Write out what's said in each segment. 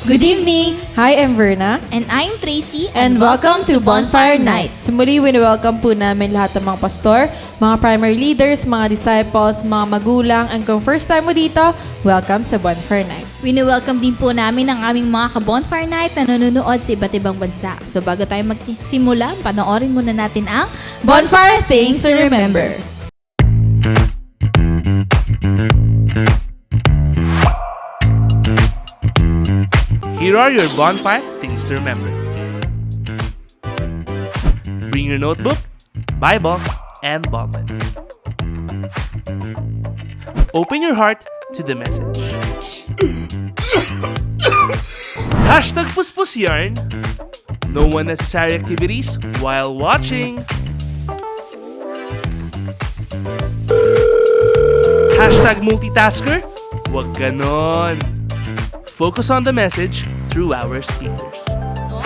Good evening! Hi, I'm Verna. And I'm Tracy. And welcome to Bonfire Night. Sumuli, wini-welcome po namin lahat ng mga pastor, mga primary leaders, mga disciples, mga magulang, and kung first time mo dito, welcome sa Bonfire Night. Wini-welcome din po namin ang aming mga ka-Bonfire Night na nanonood sa iba't ibang bansa. So bago tayo magsimula, panoorin muna natin ang Bonfire Things to Remember. Here are your bonfire things to remember. Bring your notebook, Bible, and ballpen. Open your heart to the message. Hashtag Puspus Yarn. No unnecessary activities while watching. Hashtag multitasker. Wag ganon. Focus on the message through our speakers. No?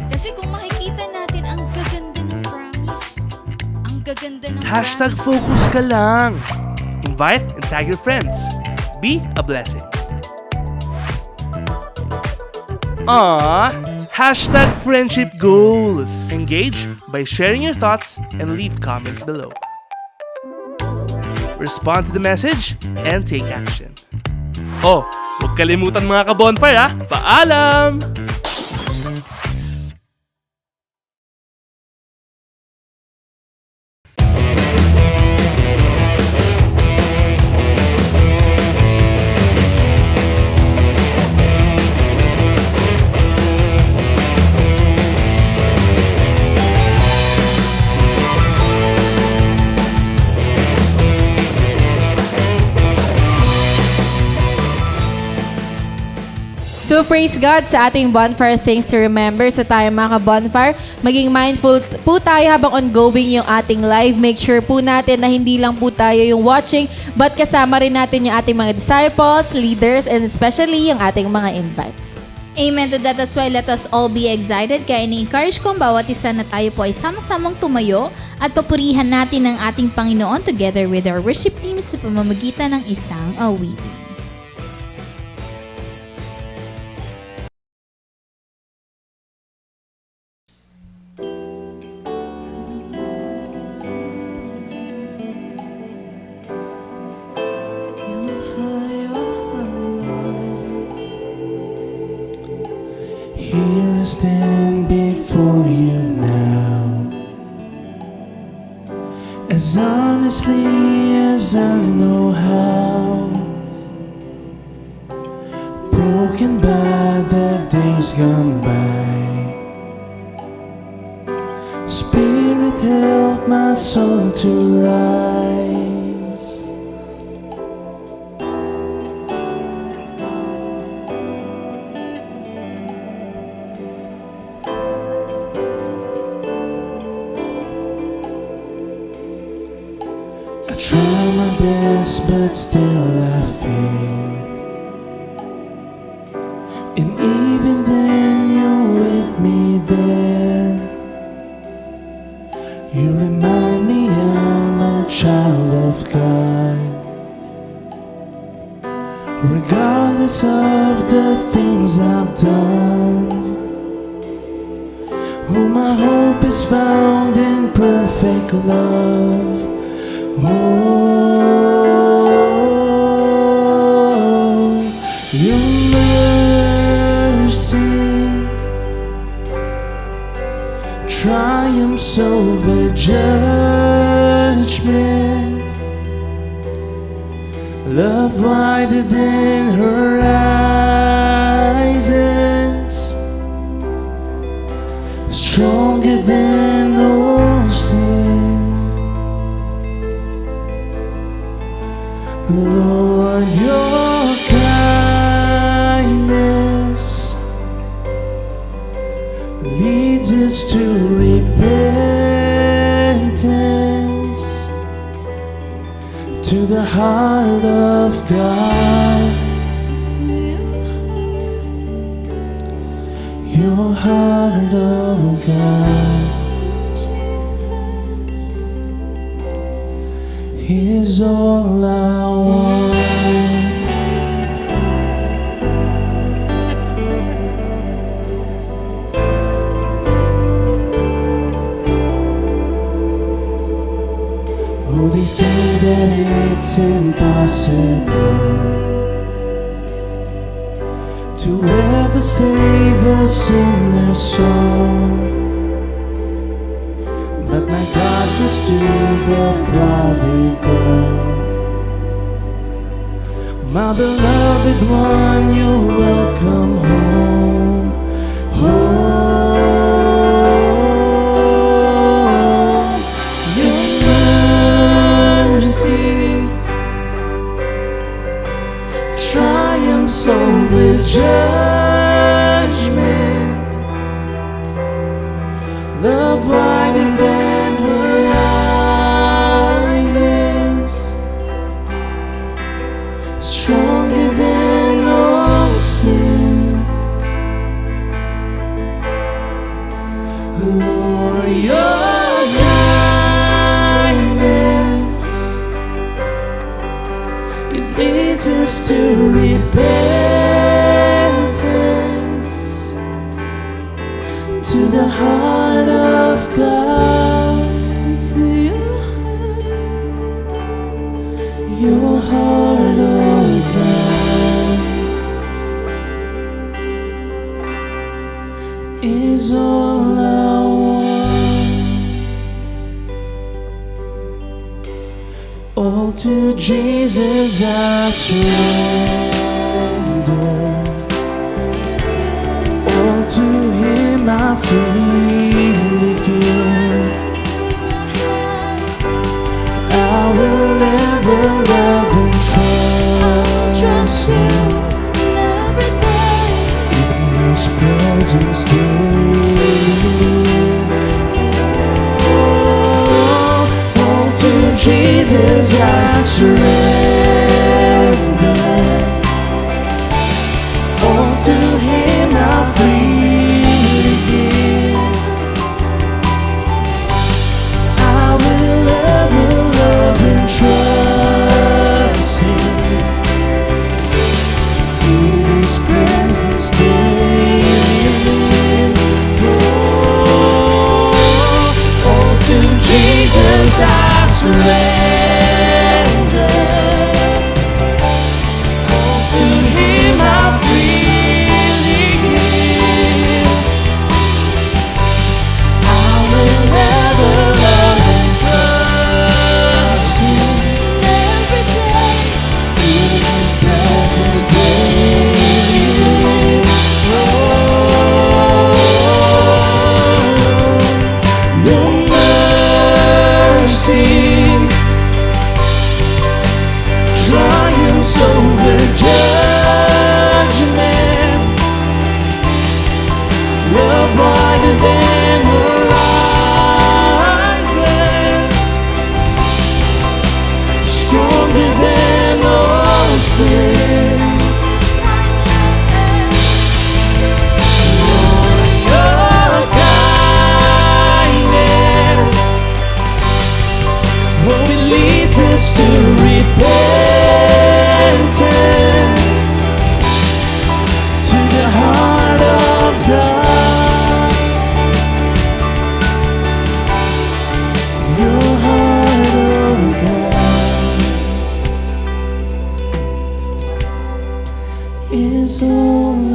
Kasi kung makikita natin, ang gaganda ng promise. Ang gaganda ng Hashtag promise. focus ka lang. Invite and tag your friends. Be a blessing. Hashtag friendship goals. Engage by sharing your thoughts and leave comments below. Respond to the message and take action. Oh, huwag kalimutan mga ka-bonfire ha. Paalam! So praise God sa ating Bonfire Things to Remember. So tayo mga ka-bonfire, maging mindful po tayo habang ongoing yung ating live. Make sure po natin na hindi lang po tayo yung watching, but kasama rin natin yung ating mga disciples, leaders, and especially yung ating mga invites. Amen to that. That's why let us all be excited. Kaya ni-encourage ko ang bawat isa na tayo po ay sama-samang tumayo at papurihan natin ang ating Panginoon together with our worship teams sa pamamagitan ng isang awitin. Here I stand before you now, as honestly as I know how, broken by the days gone by. Spirit, help my soul to rise. Try my best, but still I fail. And even then, you're with me there. You remind me I'm a child of God, regardless of the things I've done. Oh, my hope is found in perfect love. Oh, your mercy triumphs over judgment. Love wider than horizons, stronger than all sin. Lord, your kindness leads us to repentance, to the heart of God. Your heart of God is all I want. we say that it's impossible to ever save a sinner's soul, but my God says to the prodigal, my beloved one, you're welcome home, home. Your mercy triumphs over judgment. Love wider than horizons, stronger than all sins. Lord, your kindness, it leads us to repentance, to the heart of God, to your heart, oh God, is all I want. All to Jesus I surrender, all to Him I freely give. I will ever love and trust Him, in His presence daily. All to Jesus I surrender, all to Him I freely give. I will ever love and trust Him, in His presence daily. Oh, all to Jesus I surrender, all to Him I freely give. I will ever love and trust Him, in His presence daily. Your mercy triumphs over judgment. Love wider than horizons, stronger than all sin. Lord, your kindness, oh, it leads us to repentance, to the heart of God, your heart, oh God, is all I want.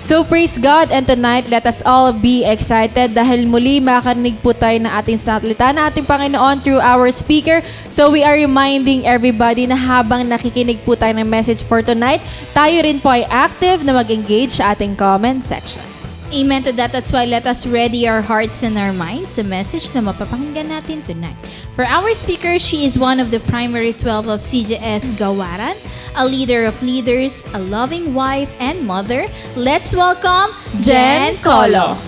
So praise God, and tonight let us all be excited dahil muli makarinig po tayo ng ating salita na ating Panginoon through our speaker. So we are reminding everybody na habang nakikinig po tayo ng message for tonight, tayo rin po ay active na mag-engage sa ating comment section. Amen to that. That's why let us ready our hearts and our minds sa message na mapapakinggan natin tonight. For our speaker, she is one of the primary 12 of CJS Gawaran, a leader of leaders, a loving wife and mother. Let's welcome Jen Colo.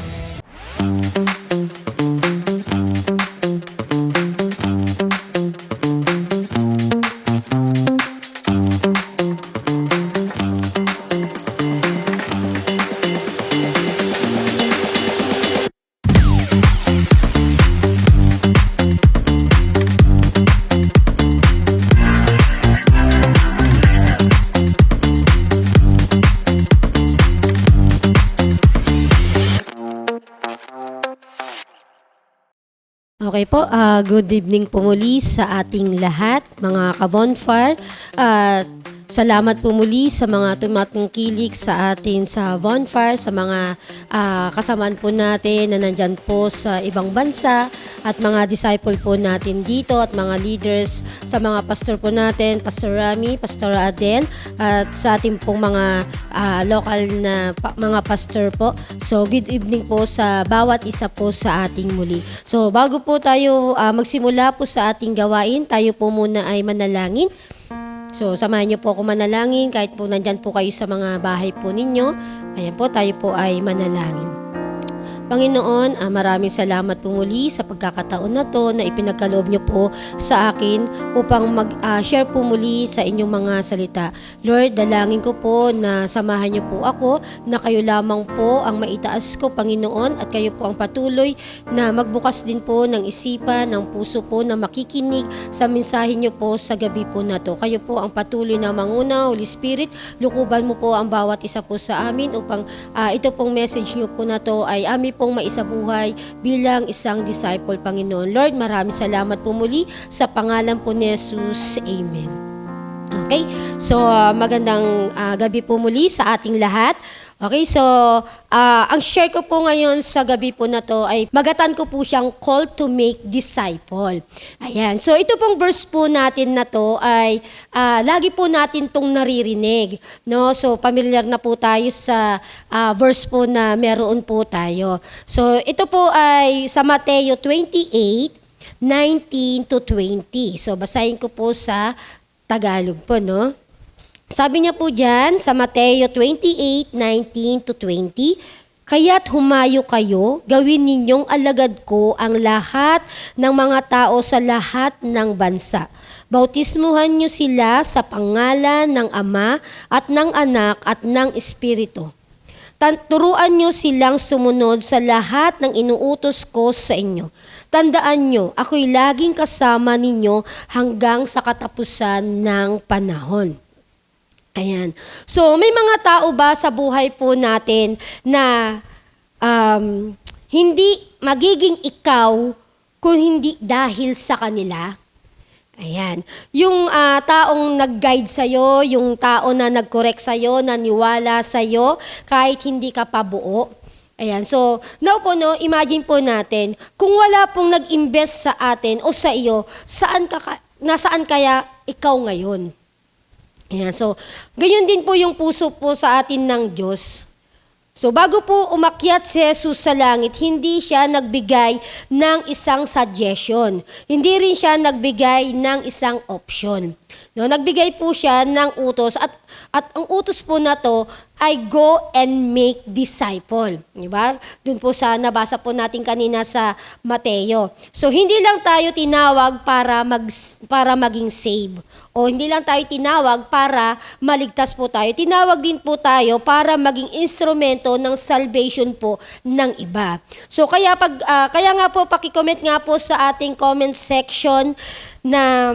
Okay po, good evening po muli sa ating lahat, mga ka-Bonfire. Salamat po muli sa mga tumatungkilik sa atin sa Bonfire, sa mga kasamaan po natin na nandyan po sa ibang bansa at mga disciple po natin dito at mga leaders, sa mga pastor po natin, Pastor Rami, Pastor Adel, at sa ating pong mga local na mga pastor po. So, good evening po sa bawat isa po sa ating muli. So, bago po tayo magsimula po sa ating gawain, tayo po muna ay manalangin. So, samahan niyo po ako manalangin kahit po nandyan po kayo sa mga bahay po ninyo. Ayan po, tayo po ay manalangin. Panginoon, maraming salamat po muli sa pagkakataon na to na ipinagkaloob niyo po sa akin upang mag-share po muli sa inyong mga salita. Lord, dalangin ko po na samahan niyo po ako, na kayo lamang po ang maitaas ko, Panginoon, at kayo po ang patuloy na magbukas din po ng isipan, ng puso po na makikinig sa mensahe niyo po sa gabi po na to. Kayo po ang patuloy na manguna, Holy Spirit, lukuban mo po ang bawat isa po sa amin upang ito pong message niyo po na to ay amin pong maisabuhay bilang isang disciple, Panginoon. Lord, maraming salamat po muli sa pangalan po ni Jesus. Amen. Okay, so magandang gabi po muli sa ating lahat. Okay, so ang share ko po ngayon sa gabi po na to ay magatan ko po siyang call to make disciple. Ayan, so ito pong verse po natin na to ay lagi po natin tong naririnig. No? So familiar na po tayo sa verse po na meron po tayo. So ito po ay sa Mateo 28:19 to 20. So basahin ko po sa Tagalog po, no? Sabi niya po dyan sa Mateo 28:19 to 20, "Kaya't humayo kayo, gawin ninyong alagad ko ang lahat ng mga tao sa lahat ng bansa. Bautismuhan niyo sila sa pangalan ng Ama at ng Anak at ng Espiritu. Turuan niyo silang sumunod sa lahat ng inuutos ko sa inyo. Tandaan niyo, ako'y laging kasama ninyo hanggang sa katapusan ng panahon." Ayan. So, may mga tao ba sa buhay po natin na hindi magiging ikaw kung hindi dahil sa kanila? Ayan. Yung taong nag-guide sa'yo, yung tao na nag-correct sa'yo, naniwala sa'yo, kahit hindi ka pabuo. Ayan. So, now po, no, imagine po natin, kung wala pong nag-invest sa atin o sa iyo, nasaan kaya ikaw ngayon? Ayan. So, gayon din po yung puso po sa atin ng Diyos. So, bago po umakyat si Jesus sa langit, hindi siya nagbigay ng isang suggestion. Hindi rin siya nagbigay ng isang option. No, nagbigay po siya ng utos at ang utos po na to ay go and make disciple. Diba? Doon po sa nabasa po natin kanina sa Mateo. So, hindi lang tayo tinawag para maging save. O hindi lang tayo tinawag para maligtas po tayo. Tinawag din po tayo para maging instrumento ng salvation po ng iba. So kaya nga po paki-comment nga po sa ating comment section na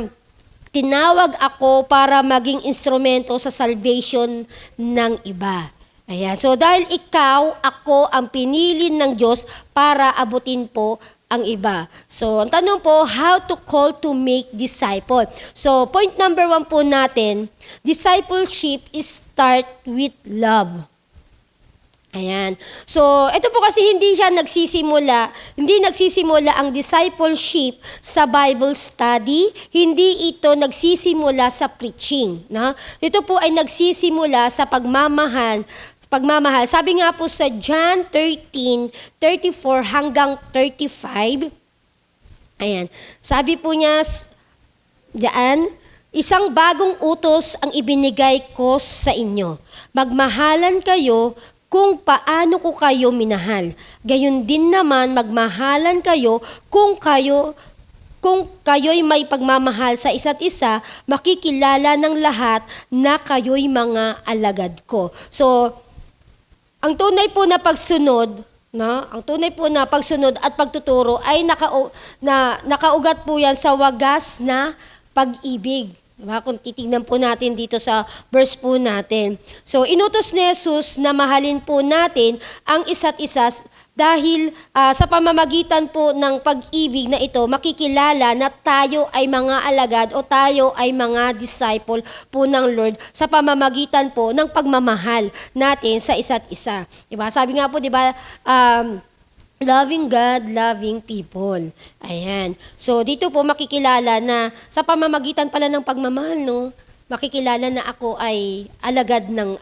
tinawag ako para maging instrumento sa salvation ng iba. Ayan. So dahil ikaw, ako ang pinili ng Diyos para abutin po ang iba. So, ang tanong po, how to call to make disciple. So, point number 1 po natin, discipleship is start with love. Ayan. So, ito po kasi hindi nagsisimula ang discipleship sa Bible study, hindi ito nagsisimula sa preaching. No? Ito po ay nagsisimula sa pagmamahal pagmamahal. Sabi nga po sa John 13:34 hanggang 35, ayan, sabi po niya diyan, isang bagong utos ang ibinigay ko sa inyo. Magmahalan kayo kung paano ko kayo minahal. Gayon din naman magmahalan kayo kung kayo'y may pagmamahal sa isa't isa, makikilala ng lahat na kayo'y mga alagad ko. So, ang tunay po na pagsunod, no? Ang tunay po na pagsunod at pagtuturo ay nakaugat po yan sa wagas na pag-ibig. Diba? Kung titignan po natin dito sa verse po natin. So, inutos ni Jesus na mahalin po natin ang isa't isa dahil sa pamamagitan po ng pag-ibig na ito, makikilala na tayo ay mga alagad o tayo ay mga disciple po ng Lord sa pamamagitan po ng pagmamahal natin sa isa't isa. Diba? Sabi nga po, diba, loving God, loving people. Ayan. So, dito po makikilala na sa pamamagitan pala ng pagmamahal, no, makikilala na ako ay alagad ng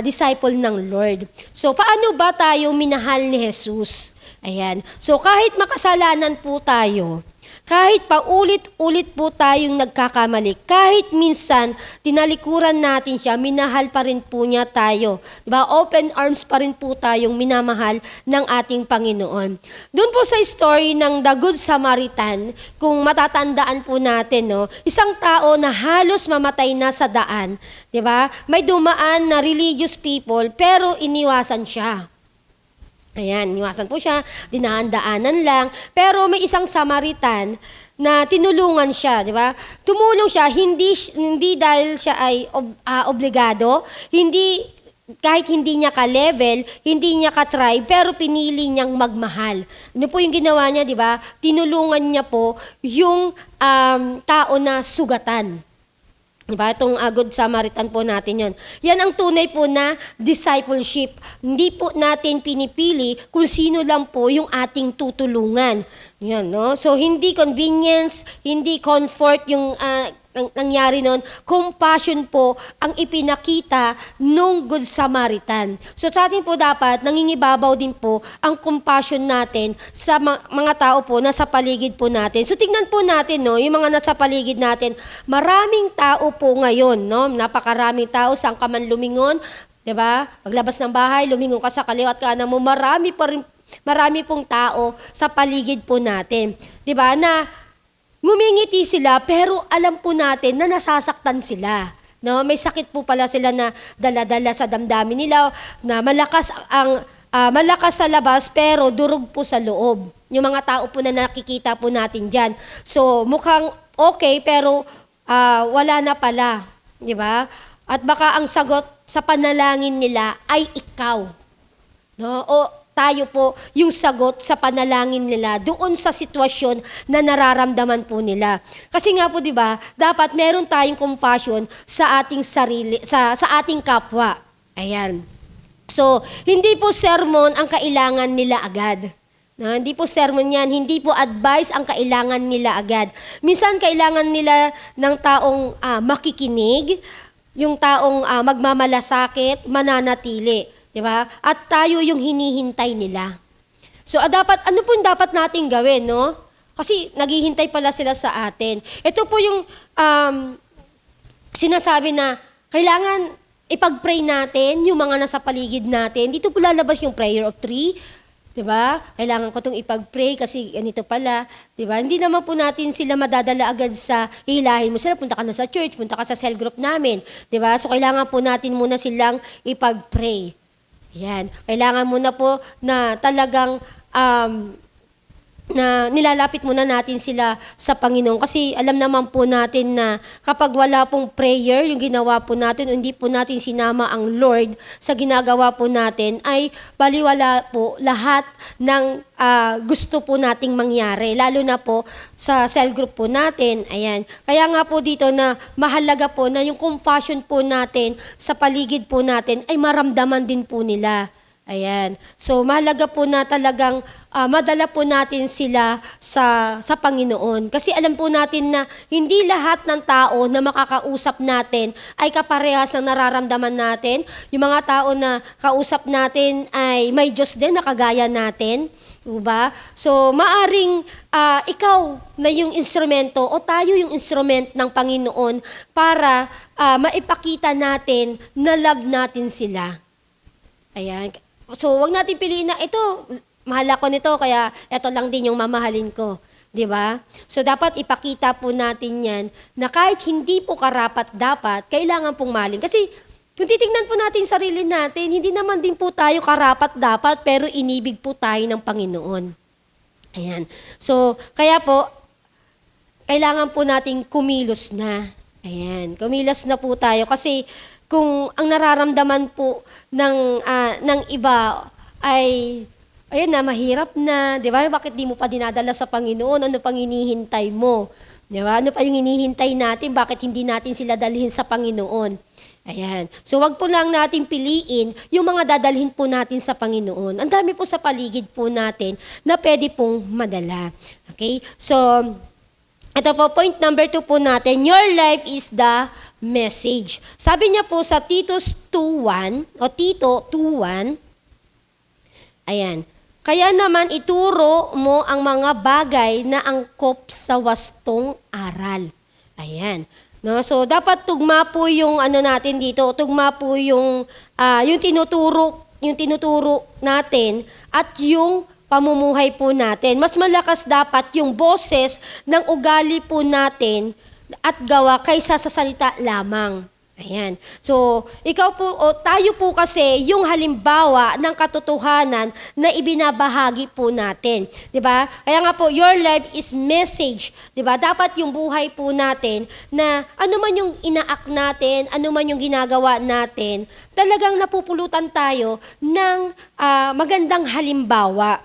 disciple ng Lord. So, paano ba tayo minahal ni Jesus? Ayan. So, kahit makasalanan po tayo, kahit paulit-ulit po tayong nagkakamali, kahit minsan tinalikuran natin siya, minahal pa rin po niya tayo. Diba? Open arms pa rin po tayong minamahal ng ating Panginoon. Doon po sa story ng The Good Samaritan, kung matatandaan po natin, no, isang tao na halos mamatay na sa daan, diba? May dumaan na religious people pero iniwasan siya. Ayan, iniwasan po siya, dinahandaanan lang. Pero may isang Samaritan na tinulungan siya, di ba? Tumulong siya, hindi dahil siya ay obligado, kahit hindi niya ka-level, hindi niya ka-tribe, pero pinili niyang magmahal. Ano po yung ginawa niya, di ba? Tinulungan niya po yung tao na sugatan. Diba? Itong Good Samaritan po natin yon. Yan ang tunay po na discipleship. Hindi po natin pinipili kung sino lang po yung ating tutulungan. Yan, no? So, hindi convenience, hindi comfort yung nangyari nun. Compassion po ang ipinakita nung Good Samaritan. So, sa atin po dapat, nangingibabaw din po ang compassion natin sa mga tao po na sa paligid po natin. So, tingnan po natin, no, yung mga nasa paligid natin. Maraming tao po ngayon, no? Napakaraming tao, saan ka man lumingon, diba? Paglabas ng bahay, lumingon ka sa kaliwa at kanan mo, marami pong tao sa paligid po natin. Diba? Na ngumingiti sila, pero alam po natin na nasasaktan sila. No? May sakit po pala sila na dala-dala sa damdamin nila, na malakas sa labas, pero durog po sa loob. Yung mga tao po na nakikita po natin dyan. So, mukhang okay, pero wala na pala. Di ba? At baka ang sagot sa panalangin nila ay ikaw. No? O tayo po yung sagot sa panalangin nila doon sa sitwasyon na nararamdaman po nila. Kasi nga po, 'di ba, dapat meron tayong compassion sa ating sarili, sa ating kapwa. Ayan. So, hindi po sermon ang kailangan nila agad. No, hindi po sermon yan, hindi po advice ang kailangan nila agad. Minsan kailangan nila ng taong makikinig, yung taong magmamalasakit, mananatili. Diba? At tayo yung hinihintay nila. So, ano po yung dapat nating gawin, no? Kasi naghihintay pala sila sa atin. Ito po yung sinasabi na kailangan ipag-pray natin yung mga nasa paligid natin. Dito po lalabas yung prayer of 3. Diba? Kailangan ko itong ipag-pray kasi ganito pala. Diba? Hindi naman po natin sila madadala agad sa hilahin mo sila. Punta ka na sa church, punta ka sa cell group namin. Diba? So, kailangan po natin muna silang ipag-pray. Yan. Kailangan muna po na talagang na nilalapit muna natin sila sa Panginoon. Kasi alam naman po natin na kapag wala pong prayer, yung ginawa po natin, hindi po natin sinama ang Lord sa ginagawa po natin, ay baliwala po lahat ng gusto po nating mangyari. Lalo na po sa cell group po natin. Ayan. Kaya nga po dito na mahalaga po na yung compassion po natin sa paligid po natin ay maramdaman din po nila. Ayan. So, mahalaga po na talagang madala po natin sila sa Panginoon. Kasi alam po natin na hindi lahat ng tao na makakausap natin ay kaparehas ng nararamdaman natin. Yung mga tao na kausap natin ay may Diyos din na kagaya natin. Diba? So, maaring ikaw na yung instrumento o tayo yung instrument ng Panginoon para maipakita natin na love natin sila. Ayan. So, wag natin piliin na ito, mahal ako nito, kaya ito lang din yung mamahalin ko. Di ba? So, dapat ipakita po natin yan na kahit hindi po karapat-dapat, kailangan pong mahalin. Kasi, kung titingnan po natin sarili natin, hindi naman din po tayo karapat-dapat, pero inibig po tayo ng Panginoon. Ayan. So, kaya po, kailangan po nating kumilos na. Ayan. Kumilos na po tayo kasi kung ang nararamdaman po ng iba ay ayan na, mahirap na, di ba? Bakit di mo pa dinadala sa Panginoon? Ano pang hinihintay mo? Di ba? Ano pa yung hinihintay natin? Bakit hindi natin sila dalhin sa Panginoon? Ayan. So, wag po lang natin piliin yung mga dadalhin po natin sa Panginoon. Ang dami po sa paligid po natin na pwede pong madala. Okay? So, ito po, point number 2 po natin, your life is the message. Sabi niya po sa Titus 2:1 o Tito 2:1, ayan, kaya naman ituro mo ang mga bagay na angkop sa wastong aral. Ayan. No, so dapat tugma po yung ano natin dito, tugma po yung tinuturo natin at yung pamumuhay po natin. Mas malakas dapat yung boses ng ugali po natin at gawa kaysa sa salita lamang. Ayan. So, ikaw po o tayo po kasi yung halimbawa ng katotohanan na ibinabahagi po natin. 'Di ba? Kaya nga po, your life is message. 'Di ba? Dapat yung buhay po natin na ano man yung inaak natin, ano man yung ginagawa natin, talagang napupulutan tayo ng magandang halimbawa.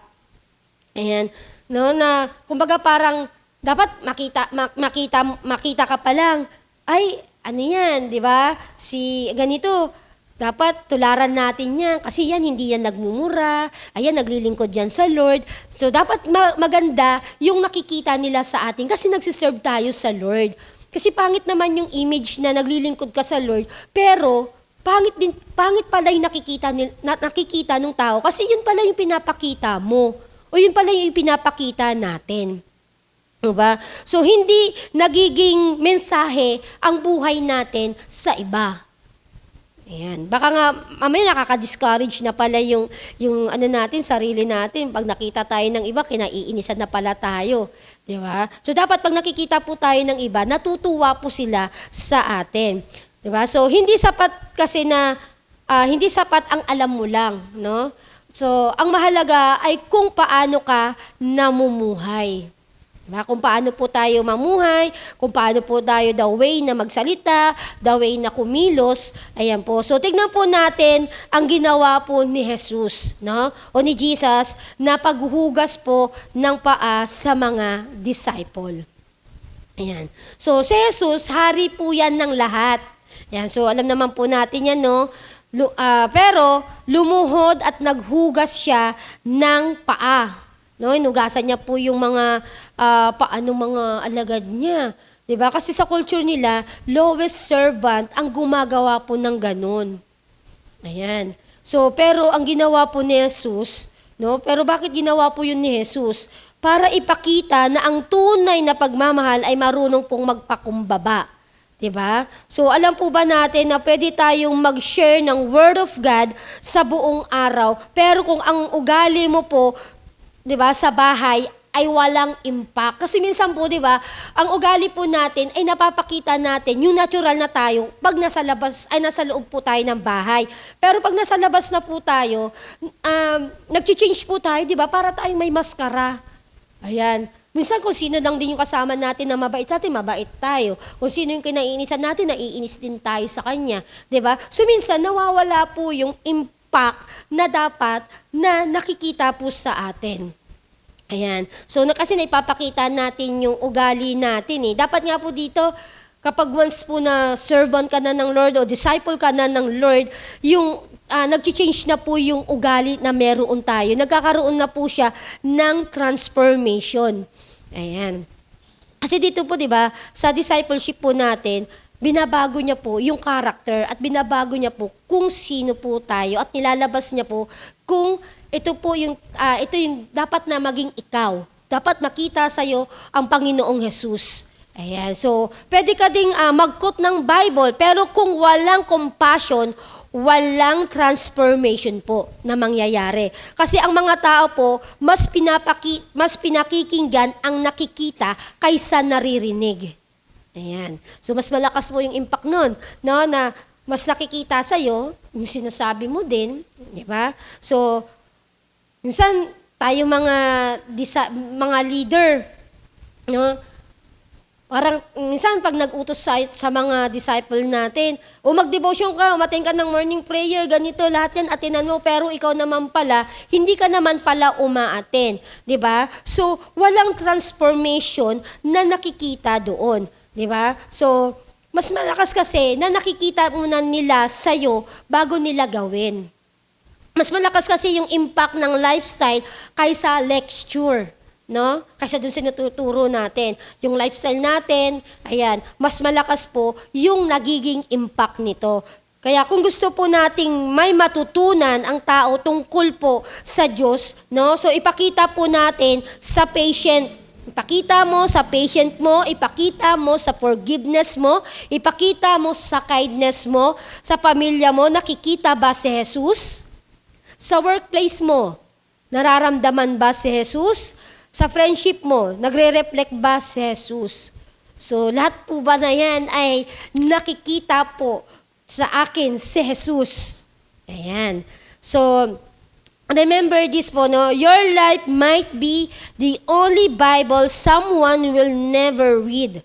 Ayan. No, na kumbaga parang dapat makita ka pa lang, ay, ano yan, di ba? Si ganito, dapat tularan natin yan. Kasi yan, hindi yan nagmumura. Ayan, naglilingkod yan sa Lord. So, dapat maganda yung nakikita nila sa atin kasi nagsiserve tayo sa Lord. Kasi pangit naman yung image na naglilingkod ka sa Lord, pero pangit pala yung nakikita ng tao kasi yun pala yung pinapakita mo. O yun pala yung pinapakita natin. Diba? So, hindi nagiging mensahe ang buhay natin sa iba. Ayan. Baka nga, mamaya nakaka-discourage na pala yung ano natin, sarili natin. Pag nakita tayo ng iba, kinaiinisan na pala tayo. Diba? So, dapat pag nakikita po tayo ng iba, natutuwa po sila sa atin. Diba? So, hindi sapat kasi na, hindi sapat ang alam mo lang, no? So, ang mahalaga ay kung paano ka namumuhay. Kung paano po tayo mamuhay, kung paano po tayo the way na magsalita, the way na kumilos, ayan po. So, tignan po natin ang ginawa po ni Jesus, no? O ni Jesus, na paghuhugas po ng paa sa mga disciple. Ayan. So, si Jesus, hari po yan ng lahat. Ayan. So, alam naman po natin yan, no? Pero, lumuhod at naghugas siya ng paa. No, inugasan niya po yung mga mga alagad niya. 'Di ba? Kasi sa culture nila, lowest servant ang gumagawa po ng ganun. Ayan. So, pero ang ginawa po ni Jesus, no? Pero bakit ginawa po yun ni Jesus? Para ipakita na ang tunay na pagmamahal ay marunong pong magpakumbaba. 'Di ba? So, alam po ba natin na pwede tayong mag-share ng Word of God sa buong araw, pero kung ang ugali mo po, 'di ba, sa bahay ay walang impact. Kasi minsan po, 'di ba, ang ugali po natin ay napapakita natin yung natural na tayo pag nasa loob po tayo ng bahay. Pero pag nasa labas na po tayo, nag-change po tayo, 'di ba, para tayong may maskara. Ayan. Minsan kung sino lang din yung kasama natin na mabait sa atin, mabait tayo. Kung sino yung kinaiinisan natin, naiinis din tayo sa kanya. 'Di ba? So minsan nawawala po yung impact na dapat na nakikita po sa atin. Ayan. So, kasi naipapakita natin yung ugali natin eh. Dapat nga po dito, kapag once po na servant ka na ng Lord o disciple ka na ng Lord, yung nag-change na po yung ugali na meron tayo. Nagkakaroon na po siya ng transformation. Ayan. Kasi dito po, di ba, sa discipleship po natin, binabago niya po yung character at binabago niya po kung sino po tayo at nilalabas niya po kung ito yung dapat na maging ikaw. Dapat makita sa'yo ang Panginoong Jesus. Ayan. So, pwede ka ding mag-quote ng Bible, pero kung walang compassion, walang transformation po na mangyayari. Kasi ang mga tao po, mas pinakikinggan ang nakikita kaysa naririnig. Ayan. So, mas malakas mo yung impact nun, no? Na mas nakikita sa'yo, yung sinasabi mo din, di ba? So, minsan, tayo mga leader, no? Parang minsan pag nag-utos sa mga disciple natin, mag-devotion ka, umattend ka ng morning prayer, ganito, lahat yan atinan mo, pero ikaw naman pala, hindi ka naman pala umaattend. 'Di ba? So, walang transformation na nakikita doon. 'Di ba? So, mas malakas kasi na nakikita muna nila sa'yo bago nila gawin. Mas malakas kasi yung impact ng lifestyle kaysa lecture. No? Kasi doon sinuturo natin. Yung lifestyle natin, ayan, mas malakas po yung nagiging impact nito. Kaya kung gusto po nating may matutunan ang tao tungkol po sa Diyos, no? So ipakita po natin sa patient. Ipakita mo sa patient mo, ipakita mo sa forgiveness mo, ipakita mo sa kindness mo, sa pamilya mo, nakikita ba si Jesus? Sa workplace mo, nararamdaman ba si Jesus? Sa friendship mo, nagre-reflect ba si Jesus? So, lahat po ba na yan ay nakikita po sa akin si Jesus? Ayan. So, remember this po, no? Your life might be the only Bible someone will never read.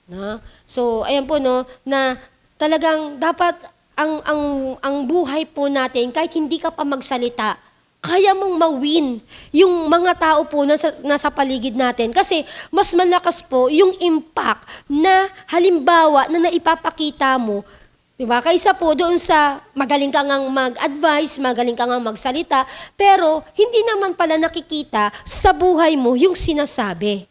No? So, ayan po, no, na talagang dapat ang buhay po natin, kahit hindi ka pa magsalita, kaya mong mawin yung mga tao po nasa paligid natin. Kasi mas malakas po yung impact na halimbawa na naipapakita mo, diba? Kaysa po doon sa magaling ka ngang mag-advise, magaling ka ngang magsalita, pero hindi naman pala nakikita sa buhay mo yung sinasabi.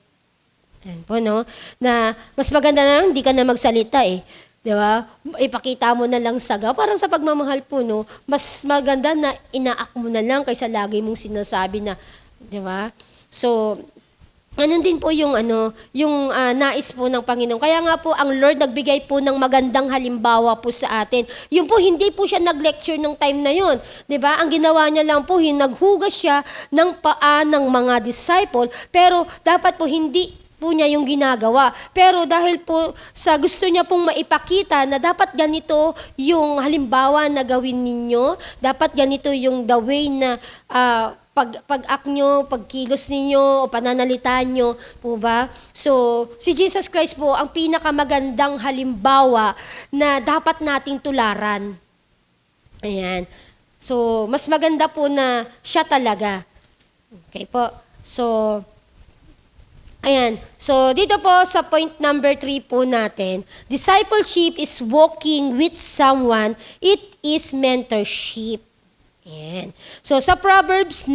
Yan po, no? Na mas maganda na hindi ka na magsalita eh. Diba? Ipakita mo na lang saga. Parang sa pagmamahal po, no, mas maganda na inaak mo na lang kaysa lagi mong sinasabi na, diba? So, ganun din po yung nais po ng Panginoon. Kaya nga po, ang Lord nagbigay po ng magandang halimbawa po sa atin. Yung po, hindi po siya nag-lecture ng time na yun. Diba? Ang ginawa niya lang po, naghugas siya ng paa ng mga disciple, pero dapat po hindi po niya yung ginagawa. Pero dahil po sa gusto niya pong maipakita na dapat ganito yung halimbawa na gawin ninyo, dapat ganito yung the way na pag-act nyo, pagkilos ninyo, o pananalita nyo, po ba? So, si Jesus Christ po ang pinakamagandang halimbawa na dapat nating tularan. Ayan. So, mas maganda po na siya talaga. Okay po. So, ayan. So, dito po sa point number 3 po natin, discipleship is walking with someone. It is mentorship. Ayan. So, sa Proverbs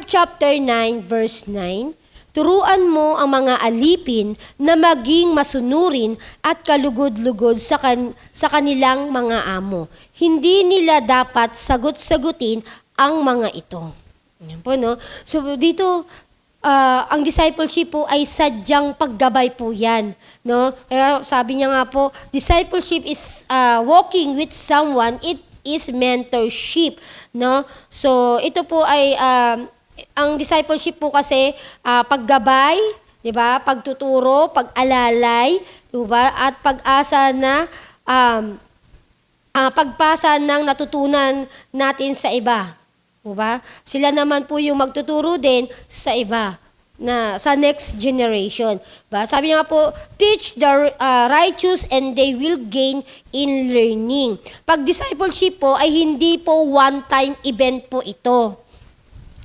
chapter 9, verse 9, turuan mo ang mga alipin na maging masunurin at kalugod-lugod sa kanilang mga amo. Hindi nila dapat sagot-sagutin ang mga ito. Yan po, no? So, dito, ang discipleship po ay sadyang paggabay po yan, no? Kaya sabi niya nga po, discipleship is walking with someone, it is mentorship, no? So, ito po ay, ang discipleship po kasi, paggabay, di ba? Pagtuturo, pag-alalay, di ba? At pag-asa na, pagpasa ng natutunan natin sa iba. Diba? Sila naman po yung magtuturo din sa iba, na sa next generation. Diba? Sabi nga po, teach the righteous and they will gain in learning. Pag discipleship po ay hindi po one-time event po ito.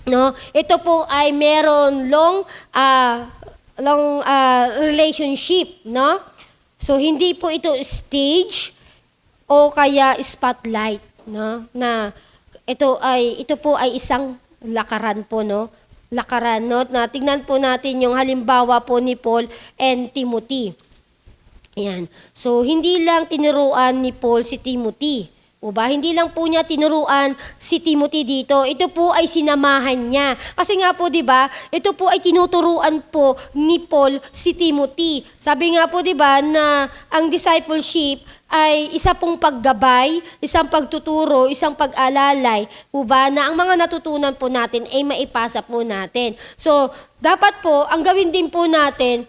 No? Ito po ay meron long relationship, no? So hindi po ito stage, o kaya spotlight, no? Na ito po ay isang lakaran po, no? Lakaran, no? Na tingnan po natin yung halimbawa po ni Paul and Timothy. Ayan. So, hindi lang tinuruan ni Paul si Timothy. O ba? Hindi lang po niya tinuruan si Timothy dito. Ito po ay sinamahan niya. Kasi nga po, di ba, ito po ay tinuturuan po ni Paul si Timothy. Sabi nga po, di ba, na ang discipleship ay isa pong paggabay, isang pagtuturo, isang pag-alalay, po ba, na ang mga natutunan po natin ay maipasa po natin. So, dapat po, ang gawin din po natin,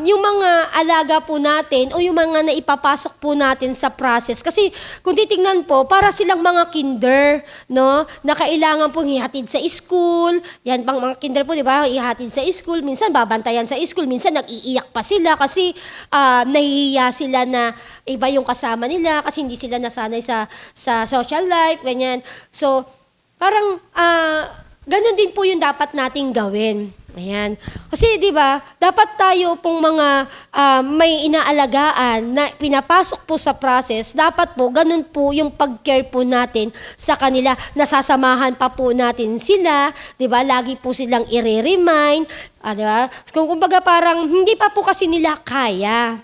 yung mga alaga po natin o yung mga naipapasok po natin sa process. Kasi kung titingnan po, para silang mga kinder, no? Na kailangan pong ihatid sa school. Yan pang mga kinder po, di ba? Ihatid sa school. Minsan babantayan sa school. Minsan nag-iiyak pa sila kasi nahihiya sila na iba yung kasama nila kasi hindi sila nasanay sa social life, ganyan. So, parang ganun din po yung dapat nating gawin. Ayan. Kasi 'di ba, dapat tayo pong mga may inaalagaan na pinapasok po sa process, dapat po ganun po yung pag-care po natin sa kanila. Nasasamahan pa po natin sila, 'di ba? Lagi po silang i-remind, 'di ba? Kumbaga parang hindi pa po kasi nila kaya.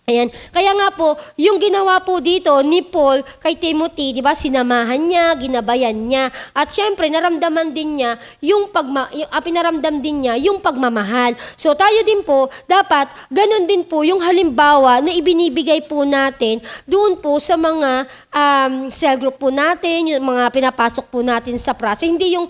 Ayan. Kaya nga po, yung ginawa po dito ni Paul kay Timothy, di ba, sinamahan niya, ginabayan niya, at syempre, naramdaman din niya pinaramdam din niya yung pagmamahal. So, tayo din po, dapat, ganun din po yung halimbawa na ibinibigay po natin doon po sa mga cell group po natin, yung mga pinapasok po natin sa process. Hindi yung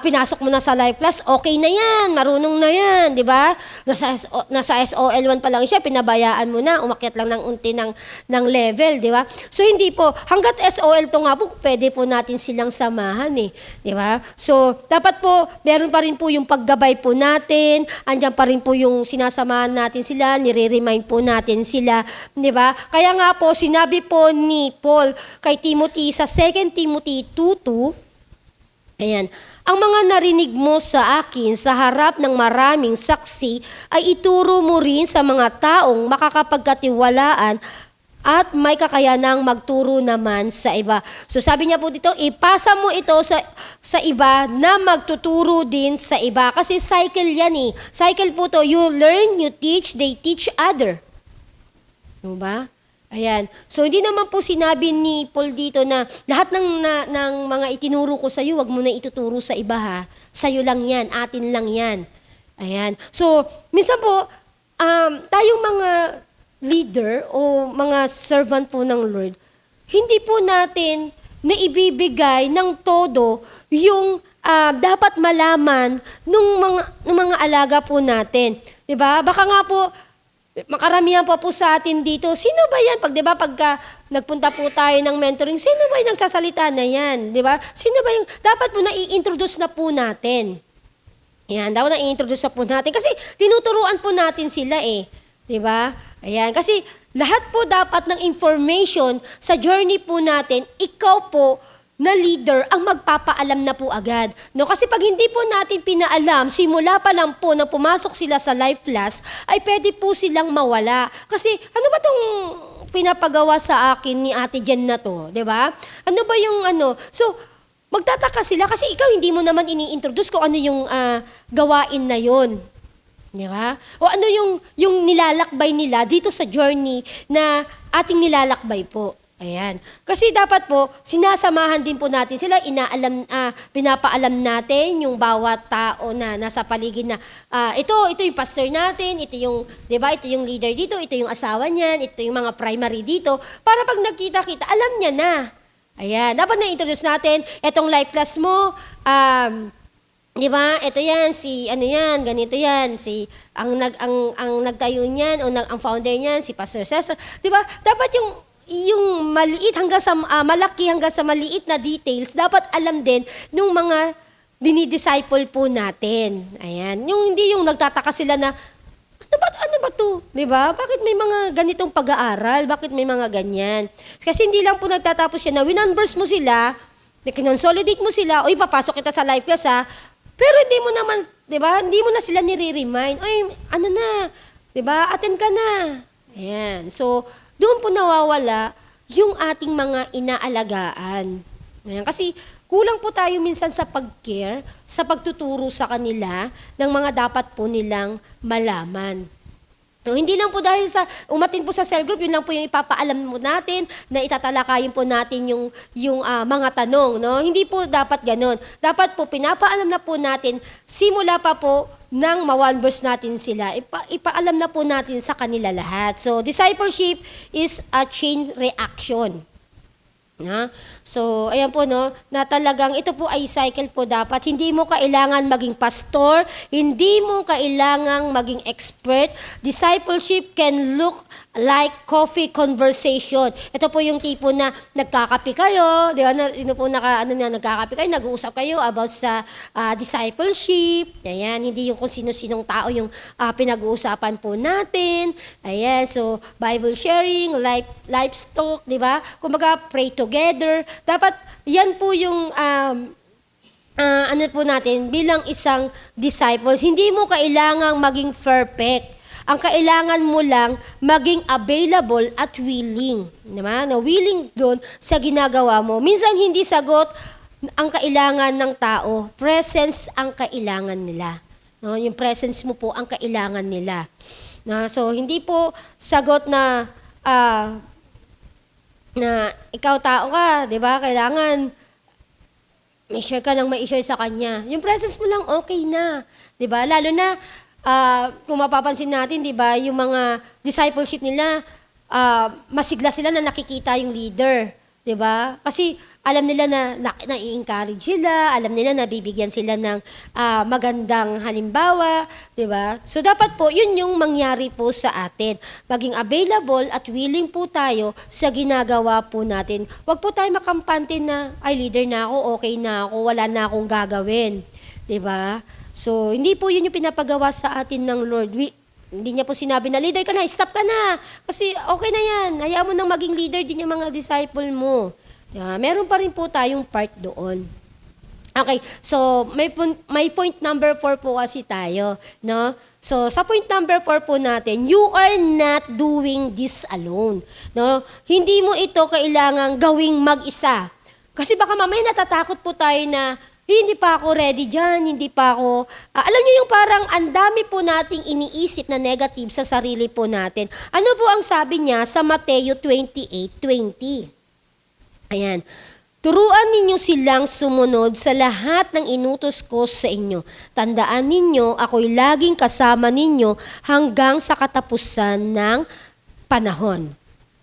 pinasok mo na sa life class, okay na yan, marunong na yan, di ba? Nasa SOL 1 pa lang siya, pinabayaan mo na, umakyat lang ng unti ng level, di ba? So, hindi po. Hanggat SOL to nga po, pwede po natin silang samahan eh. Di ba? So, dapat po, meron pa rin po yung paggabay po natin, andyan pa rin po yung sinasamahan natin sila, nire-remind po natin sila, di ba? Kaya nga po, sinabi po ni Paul kay Timothy sa 2 Timothy 2:2, ayan, ang mga narinig mo sa akin sa harap ng maraming saksi ay ituro mo rin sa mga taong makakapagkatiwalaan at may kakayanang magturo naman sa iba. So sabi niya po dito, ipasa mo ito sa iba na magtuturo din sa iba. Kasi cycle yan eh. Cycle po to, you learn, you teach, they teach other. Diba? Ayan. So, hindi naman po sinabi ni Paul dito na lahat ng mga itinuro ko sa iyo, wag mo na ituturo sa iba ha. Sa'yo lang yan, atin lang yan. Ayan. So, minsan po, tayong mga leader o mga servant po ng Lord, hindi po natin naibibigay ng todo yung dapat malaman ng mga alaga po natin. 'Di ba? Baka nga po, makaramihan pa po sa atin dito, sino ba yan? Pagka nagpunta po tayo ng mentoring, sino ba yung nagsasalita na yan? Diba? Sino ba yung, dapat po na-i-introduce na po natin. Yan, dapat na-i-introduce na po natin. Kasi tinuturuan po natin sila eh. Diba? Ayan, kasi lahat po dapat ng information sa journey po natin, ikaw po, na leader ang magpapaalam na po agad. No? Kasi pag hindi po natin pinaalam, simula pa lang po na pumasok sila sa life class, ay pwede po silang mawala. Kasi ano ba tong pinapagawa sa akin ni Ate Jen na to? Diba? Ano ba yung ano? So, magtataka sila kasi ikaw hindi mo naman ini-introduce kung ano yung gawain na yon. Diba? O ano yung nilalakbay nila dito sa journey na ating nilalakbay po. Ayan. Kasi dapat po, sinasamahan din po natin sila, pinapaalam natin yung bawat tao na nasa paligid na, ito yung pastor natin, ito yung, di ba, ito yung leader dito, ito yung asawa niyan, ito yung mga primary dito, para pag nagkita-kita, alam niya na. Ayan. Dapat na-introduce natin, itong life class mo, di ba? Ito yan, ganito yan, ang nagtayo niyan, o ang founder niyan, si Pastor Cesar. Di ba? Dapat yung maliit hanggang sa malaki hanggang sa maliit na details, dapat alam din ng mga dinidisciple po natin. Ayan. Hindi yung nagtataka sila na, ano ba to? Diba? Bakit may mga ganitong pag-aaral? Bakit may mga ganyan? Kasi hindi lang po nagtatapos yan na winunverse mo sila, kinonsolidate mo sila, o ipapasok kita sa life class ha, pero hindi mo naman, diba? Hindi mo na sila nire-remind. Oy, ano na? Diba? Attend ka na. Ayan. So, doon po nawawala yung ating mga inaalagaan. Ayan, kasi kulang po tayo minsan sa pag-care, sa pagtuturo sa kanila ng mga dapat po nilang malaman. No, hindi lang po dahil sa umatin po sa cell group, yun lang po yung ipapaalam mo natin, na itatalakayin po natin yung mga tanong. No? Hindi po dapat ganun. Dapat po pinapaalam na po natin, simula pa po nang ma-one-verse natin sila, ipaalam na po natin sa kanila lahat. So, discipleship is a chain reaction. Na? So, ayan po, no, na talagang ito po ay cycle po dapat. Hindi mo kailangan maging pastor, hindi mo kailangang maging expert. Discipleship can look like coffee conversation. Ito po yung tipo na nagkakape kayo, di ba, nagkakape kayo, nag-uusap kayo about sa discipleship. Ayan, hindi yung kung sino-sinong tao yung pinag-uusapan po natin. Ayan, so Bible sharing, life talk, di ba? Kumbaga, pray together. Dapat yan po yung ano po natin bilang isang disciples. Hindi mo kailangang maging perfect. Ang kailangan mo lang maging available at willing. Diba? Na willing doon sa ginagawa mo. Minsan hindi sagot ang kailangan ng tao. Presence ang kailangan nila. No? Yung presence mo po ang kailangan nila. No? So hindi po sagot na ikaw tao ka, 'di ba? Kailangan may share ka nang may share sa kanya. Yung presence mo lang okay na, 'di ba? Lalo na kung mapapansin natin, 'di ba, yung mga discipleship nila, masigla sila na nakikita yung leader, 'di ba? Kasi alam nila na i-encourage sila, alam nila na bibigyan sila ng magandang halimbawa, 'di ba? So dapat po 'yun yung mangyari po sa atin. Maging available at willing po tayo sa ginagawa po natin. Huwag po tayo makampante na ay leader na ako, okay na ako, wala na akong gagawin, 'di ba? So hindi po 'yun yung pinapagawa sa atin ng Lord. Hindi niya po sinabi na leader ka na, stop ka na. Kasi okay na 'yan. Hayaan mo nang maging leader din yung mga disciple mo. Yeah, meron pa rin po tayong part doon. Okay, so may point number 4 po kasi tayo, no? So sa point number 4 po natin, you are not doing this alone, no? Hindi mo ito kailangang gawing mag-isa. Kasi baka mamaya natatakot po tayo na hindi pa ako ready dyan, hindi pa ako... alam niyo yung parang ang dami po nating iniisip na negative sa sarili po natin. Ano po ang sabi niya sa Mateo 28:20? Ayan. Turuan ninyo silang sumunod sa lahat ng inutos ko sa inyo. Tandaan ninyo, ako'y laging kasama ninyo hanggang sa katapusan ng panahon.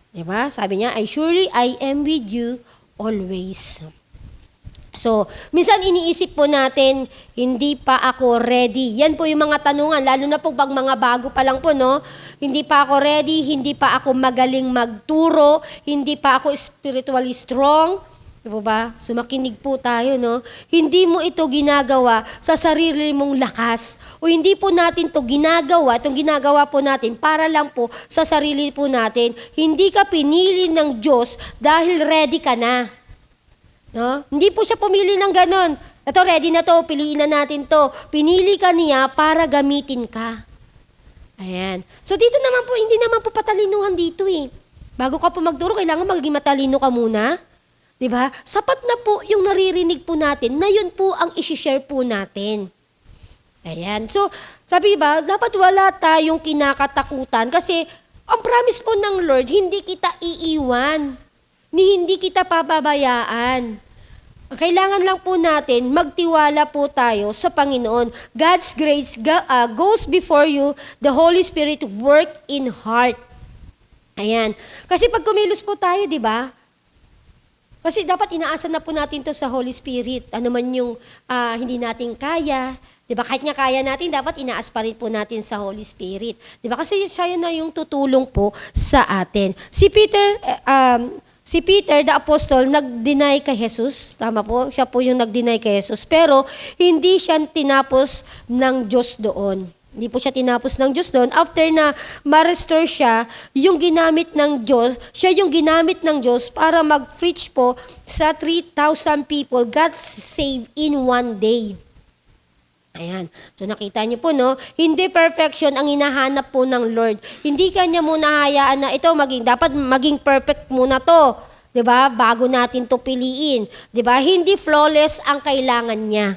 Diba? Sabi niya, I am with you always. So, minsan iniisip po natin, hindi pa ako ready. Yan po yung mga tanungan, lalo na po pag mga bago pa lang po, no? Hindi pa ako ready, hindi pa ako magaling magturo, hindi pa ako spiritually strong. Diba ba? So, makinig po tayo, no? Hindi mo ito ginagawa sa sarili mong lakas. O hindi po natin ito ginagawa, itong ginagawa po natin para lang po sa sarili po natin. Hindi ka pinili ng Diyos dahil ready ka na. No? Hindi po siya pumili ng ganon. Ito, ready na to, piliin na natin to. Pinili ka niya para gamitin ka. Ayan. So dito naman po, hindi naman po patalinuhan dito eh. Bago ka po magturo, kailangan maging matalino ka muna. Diba? Sapat na po yung naririnig po natin na yun po ang isi-share po natin. Ayan. So, sabi ba, dapat wala tayong kinakatakutan kasi ang promise po ng Lord, hindi kita iiwan. Hindi kita pababayaan. Kailangan lang po natin magtiwala po tayo sa Panginoon. God's grace goes before you, the Holy Spirit work in heart. Ayan. Kasi pag kumilos po tayo, di ba? Kasi dapat inaasa na po natin to sa Holy Spirit. Ano man yung hindi natin kaya, di ba? Kahit nga kaya natin, dapat inaas pa rin po natin sa Holy Spirit. Di ba? Kasi siya na yung tutulong po sa atin. Si Peter, the apostle, nag-deny kay Jesus. Tama po, siya po yung nag-deny kay Jesus. Pero, hindi siya tinapos ng Diyos doon. Hindi po siya tinapos ng Diyos doon. After na ma-restore siya, yung ginamit ng Diyos, siya yung ginamit ng Diyos para mag-preach po sa 3,000 people, God saved in one day. Ayan. So nakita niyo po, no? Hindi perfection ang hinahanap po ng Lord. Hindi kanya muna hayaan na ito dapat maging perfect muna to. 'Di ba? Bago natin to piliin. 'Di ba? Hindi flawless ang kailangan niya.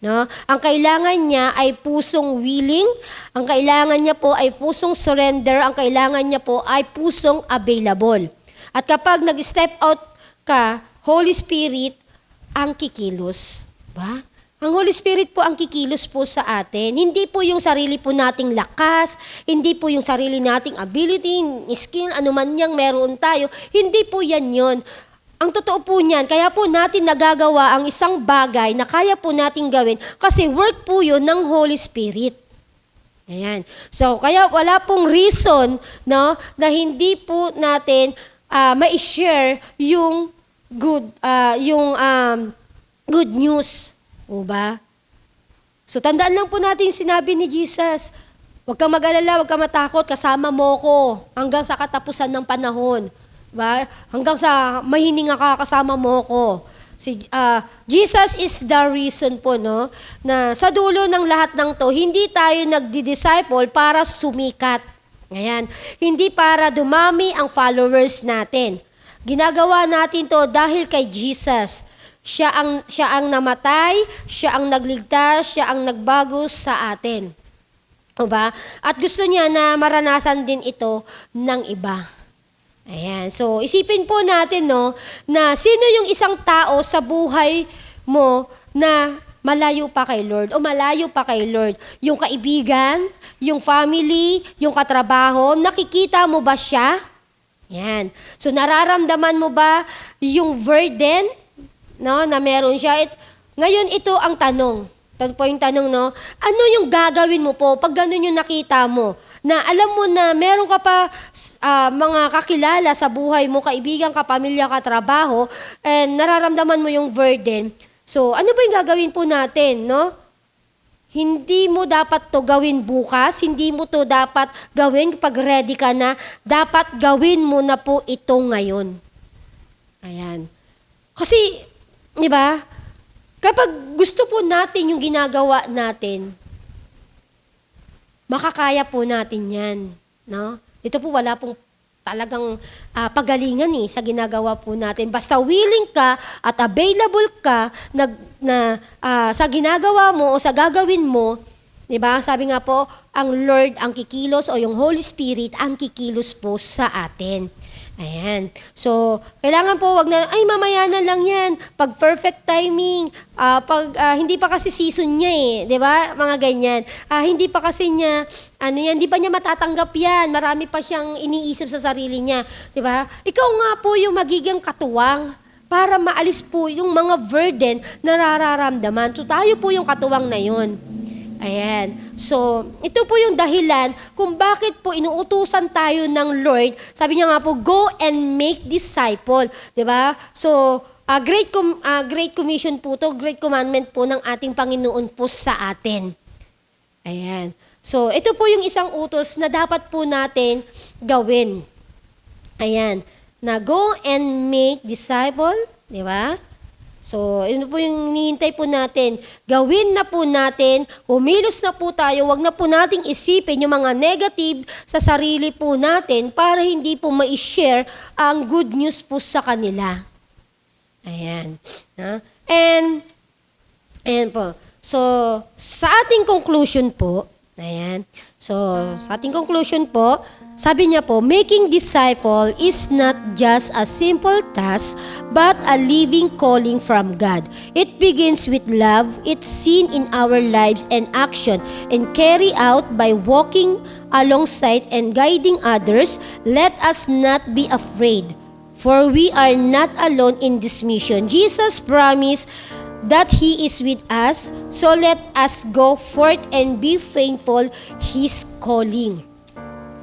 No? Ang kailangan niya ay pusong willing, ang kailangan niya po ay pusong surrender, ang kailangan niya po ay pusong available. At kapag nag-step out ka, Holy Spirit ang kikilos. Ba? Ang Holy Spirit po ang kikilos po sa atin. Hindi po yung sarili po nating lakas, hindi po yung sarili nating ability, skill, anuman niyang meron tayo. Hindi po yan yun. Ang totoo po niyan, kaya po natin nagagawa ang isang bagay na kaya po nating gawin kasi work po yun ng Holy Spirit. Ayan. So, kaya wala pong reason, no, na hindi po natin ma-share yung good news. O ba? So, tandaan lang po natin yung sinabi ni Jesus. Huwag kang mag-alala, huwag kang matakot, kasama mo ko hanggang sa katapusan ng panahon. Ba? Hanggang sa mahininga ka, kasama mo ko. Jesus is the reason po, no, na sa dulo ng lahat ng to, hindi tayo nagdi-disciple para sumikat. Ayan. Hindi para dumami ang followers natin. Ginagawa natin to dahil kay Jesus. Siya ang namatay, siya ang nagligtas, siya ang nagbago sa atin. O ba? At gusto niya na maranasan din ito ng iba. Ayan. So, isipin po natin, no, na sino yung isang tao sa buhay mo na malayo pa kay Lord o malayo pa kay Lord? Yung kaibigan, yung family, yung katrabaho, nakikita mo ba siya? Yan. So, nararamdaman mo ba yung burden, no, na meron siya? Ngayon, ito ang tanong. Ito po yung tanong, no? Ano yung gagawin mo po pag ganun yung nakita mo? Na alam mo na meron ka pa mga kakilala sa buhay mo, kaibigan ka, pamilya ka, trabaho, and nararamdaman mo yung burden. So, ano ba yung gagawin po natin, no? Hindi mo dapat to gawin bukas, hindi mo to dapat gawin pag ready ka na, dapat gawin mo na po ito ngayon. Ayan. Kasi, di ba, kapag gusto po natin yung ginagawa natin, makakaya po natin yan. No? Ito po wala pong talagang pagalingan sa ginagawa po natin. Basta willing ka at available ka sa ginagawa mo o sa gagawin mo, di ba? Sabi nga po, ang Lord ang kikilos o yung Holy Spirit ang kikilos po sa atin. Ayan. So, kailangan po wag na, ay mamaya na lang yan. Pag perfect timing, hindi pa kasi season niya di ba? Mga ganyan. Hindi pa kasi niya, hindi pa niya matatanggap yan. Marami pa siyang iniisip sa sarili niya. Di ba? Ikaw nga po yung magiging katuwang para maalis po yung mga burden na nararamdaman. So, tayo po yung katuwang na yun. Ayan. So, ito po yung dahilan kung bakit po inuutusan tayo ng Lord. Sabi niya nga po, go and make disciple. Diba? So, great commission po to, great commandment po ng ating Panginoon po sa atin. Ayan. So, ito po yung isang utos na dapat po natin gawin. Ayan. Na go and make disciple. Diba? So, yun po yung hinihintay po natin. Gawin na po natin, kumilos na po tayo, wag na po nating isipin yung mga negative sa sarili po natin para hindi po ma-share ang good news po sa kanila. Ayan. Ayan po. So, sa ating conclusion po, sabi niya po, making disciple is not just a simple task, but a living calling from God. It begins with love. It's seen in our lives and action and carry out by walking alongside and guiding others. Let us not be afraid, for we are not alone in this mission. Jesus promised that He is with us, so let us go forth and be faithful His calling.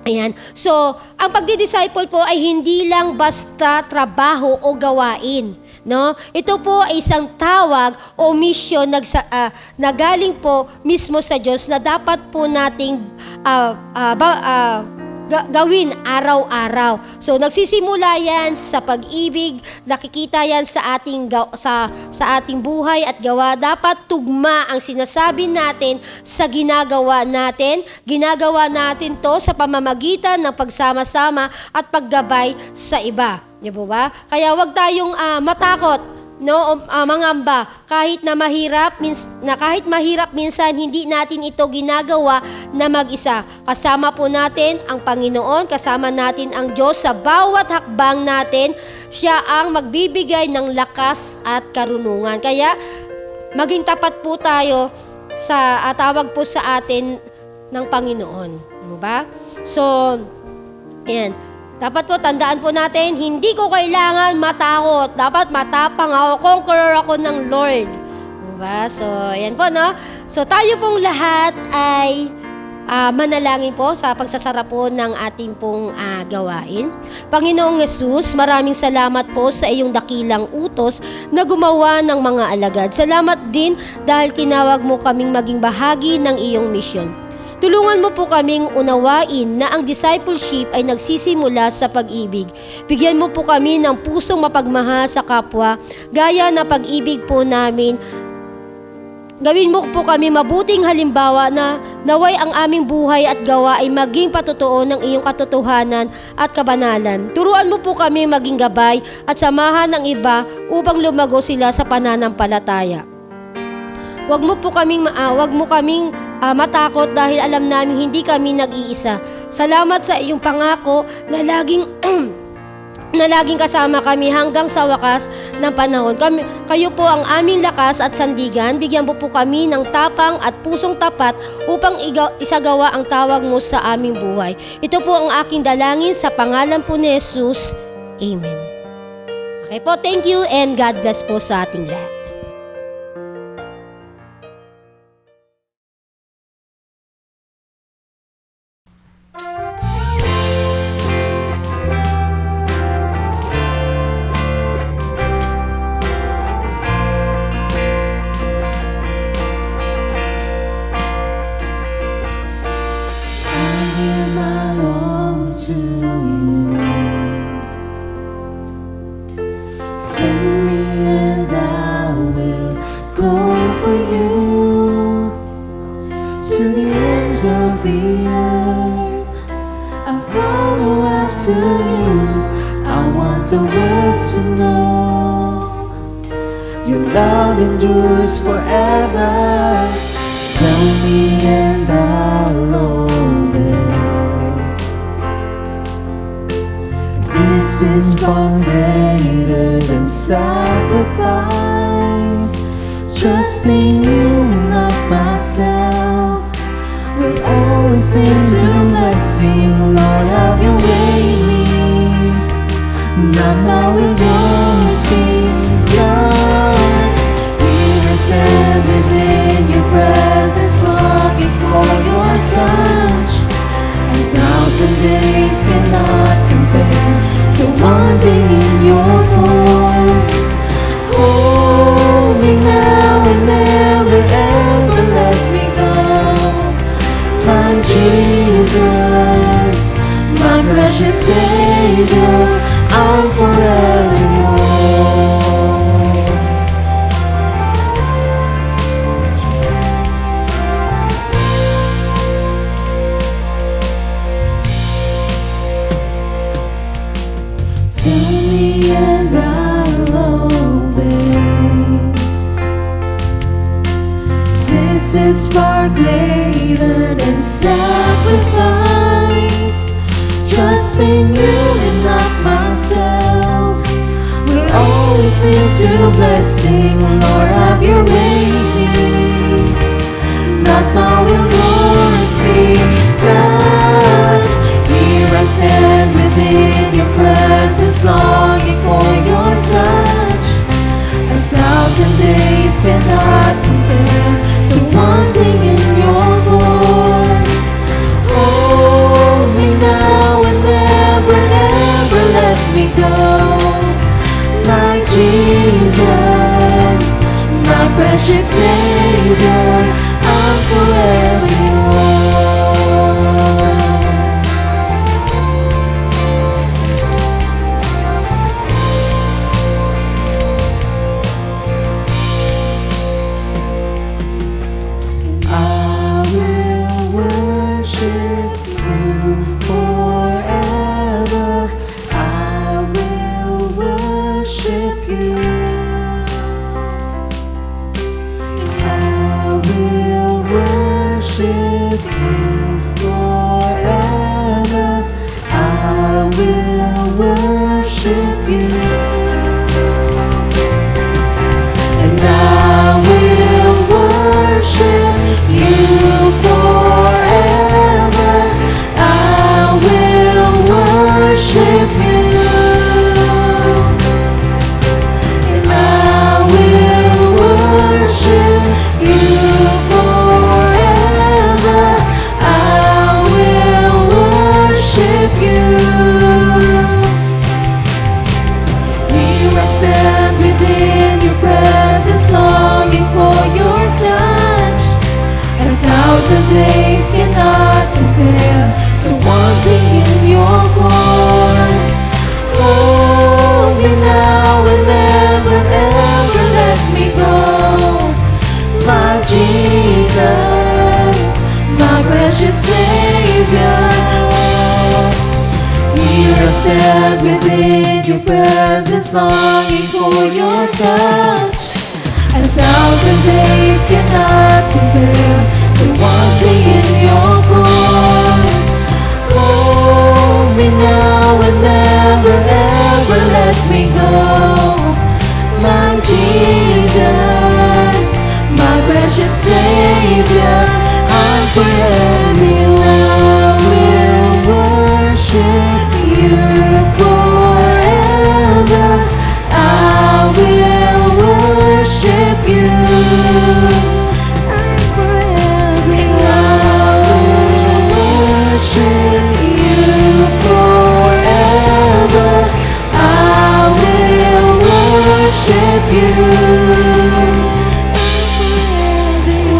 Ayan. So, ang pagdi-disciple po ay hindi lang basta trabaho o gawain. No? Ito po ay isang tawag o mission na galing po mismo sa Diyos na dapat po nating gawin araw-araw. So nagsisimula yan sa pag-ibig, nakikita yan sa ating buhay at gawa. Dapat tugma ang sinasabi natin sa ginagawa natin. Ginagawa natin to sa pamamagitan ng pagsama-sama at paggabay sa iba. Di ba? Kaya wag tayong matakot. No, mangamba, kahit mahirap minsan hindi natin ito ginagawa na mag-isa. Kasama po natin ang Panginoon, kasama natin ang Diyos sa bawat hakbang natin. Siya ang magbibigay ng lakas at karunungan. Kaya maging tapat po tayo sa tawag po sa atin ng Panginoon. Ano ba? So, yan. Dapat po, tandaan po natin, hindi ko kailangan matakot. Dapat matapang ako, conqueror ako ng Lord. Diba? So, yan po, no? So, tayo pong lahat ay manalangin po sa pagsasara po ng ating pong gawain. Panginoong Yesus, maraming salamat po sa iyong dakilang utos na gumawa ng mga alagad. Salamat din dahil tinawag mo kaming maging bahagi ng iyong misyon. Tulungan mo po kaming unawain na ang discipleship ay nagsisimula sa pag-ibig. Bigyan mo po kami ng pusong mapagmahal sa kapwa, gaya na pag-ibig po namin. Gawin mo po kami mabuting halimbawa na naway ang aming buhay at gawa ay maging patotoo ng iyong katotohanan at kabanalan. Turuan mo po kami maging gabay at samahan ng iba upang lumago sila sa pananampalataya. Wag mo kaming matakot dahil alam namin hindi kami nag-iisa. Salamat sa iyong pangako na laging kasama kami hanggang sa wakas ng panahon. Kayo po ang aming lakas at sandigan. Bigyan mo po kami ng tapang at pusong tapat upang isagawa ang tawag mo sa aming buhay. Ito po ang aking dalangin sa pangalan po ni Jesus. Amen. Okay po, thank you and God bless po sa ating lahat. Send me and I will go for you to the ends of the earth. I follow after you. I want the world to know your love endures forever. Tell me and I'll obey. This is far greater than sacrifice. Trusting you and not myself will always send your blessing. Lord, have your way in me. Not my will, yours be done. Here I stand within your presence, longing for your touch. 1,000 days cannot compare to one day in your courts. Hold me now and never ever let me go. My Jesus, my precious Savior, I'm forever yours. Tell me and I'll obey. This is far greater than sacrifice. Trusting you and not myself will always lead to blessing. Lord, have your way in me. Not my will, yours be done. Here I stand within your presence, longing for your touch. 1,000 days cannot compare to one day in your courts. Hold me now and never ever let me go. My Jesus, my precious Savior, I'm forever yours. worship you. And I will worship you forever. I will worship you. And I will worship you forever. I will worship you. Here I stand within your presence, longing for your touch. And 1,000 days cannot compare to one thing in your courts. Hold me now and never ever let me go. My Jesus, my precious Savior. Here I stand within your presence, longing for your touch. And 1,000 days cannot compare to one thing in your courts. Hold me now and never ever let me go. My Jesus, my precious Savior, I'm forever in love. Will worship you forever. I will worship you. I'm forever in love. Will worship you forever. I will worship you.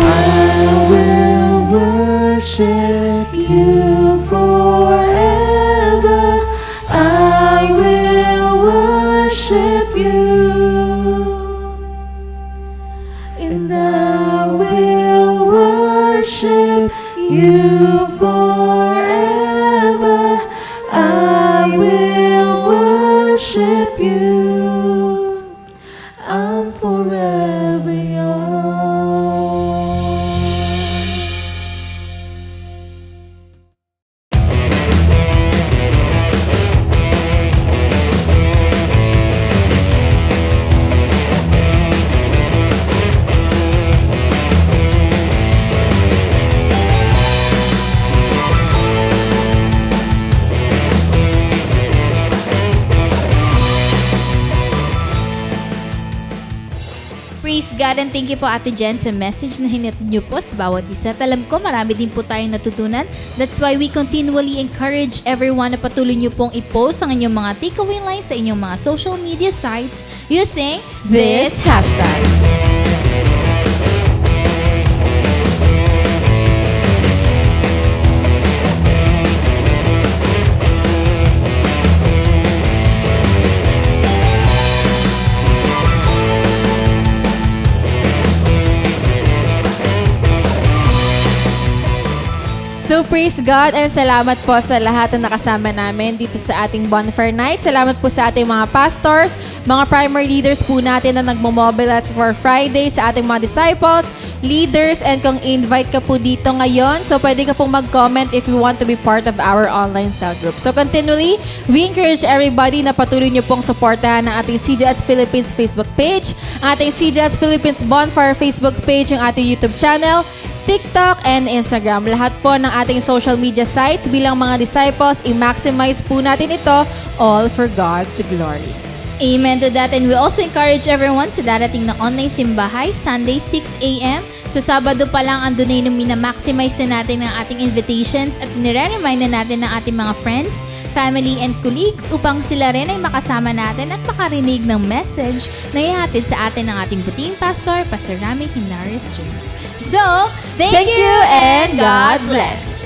I will worship you forever. I will worship you. And I will worship you forever. I will worship you. I'm forever yours. Praise God and thank you po Ate Jen sa message na hinatid niyo po sa bawat isa. Alam ko marami din po tayong natutunan. That's why we continually encourage everyone na patuloy niyo pong i-post ang inyong mga takeaway lines sa inyong mga social media sites using this hashtags. So praise God and salamat po sa lahat na nakasama namin dito sa ating Bonfire Night. Salamat po sa ating mga pastors, mga primary leaders po natin na nagmo-mobilize for Friday, sa ating mga disciples, leaders, and kung invite ka po dito ngayon, so pwede ka pong mag-comment if you want to be part of our online cell group. So continually, we encourage everybody na patuloy niyo pong suportahan ang ating CJS Philippines Facebook page, ang ating CJS Philippines Bonfire Facebook page, ang ating YouTube channel, TikTok, and Instagram. Lahat po ng ating social media sites bilang mga disciples, i-maximize po natin ito all for God's glory. Amen to that. And we also encourage everyone sa darating na online simbahay, Sunday 6 a.m. So Sabado pa lang andun na yung minamaximize na natin ng ating invitations at nire-remind na natin ng ating mga friends, family, and colleagues upang sila rin ay makasama natin at makarinig ng message na ihatid sa atin ng ating buting pastor, Pastor Rami Hinares Jr. So, thank you and God bless!